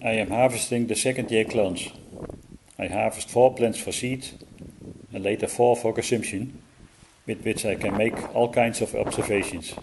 I am harvesting the second year clones. I harvest 4 plants for seed and later 4 for consumption, with which I can make all kinds of observations.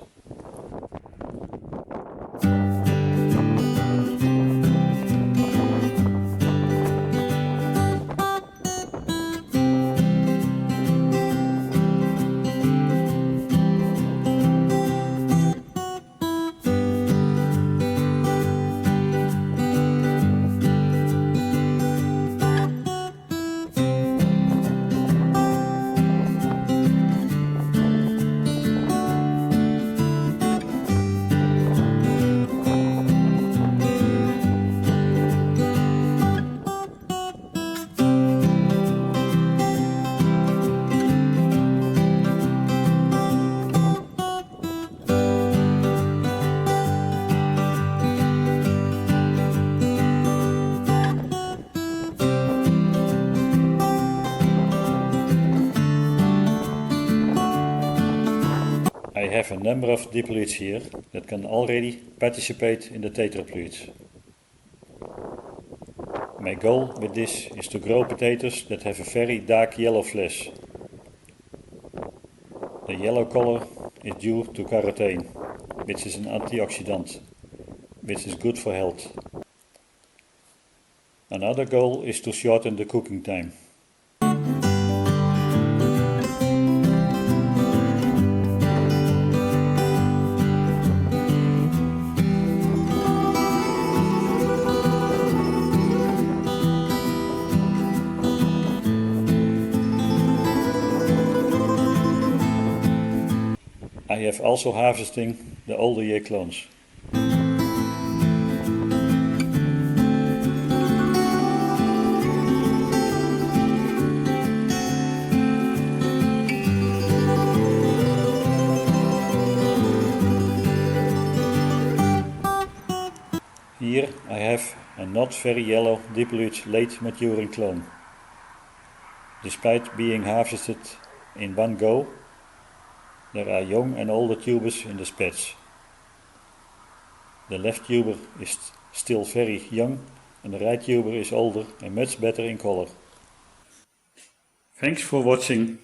I have a number of diploids here that can already participate in the tetraploids. My goal with this is to grow potatoes that have a very dark yellow flesh. The yellow color is due to carotene, which is an antioxidant, which is good for health. Another goal is to shorten the cooking time. I have also harvesting the older year clones. Here I have a not very yellow diploid late maturing clone. Despite being harvested in one go, there are young and older tubers in the spats. The left tuber is still very young and the right tuber is older and much better in color. Thanks for watching.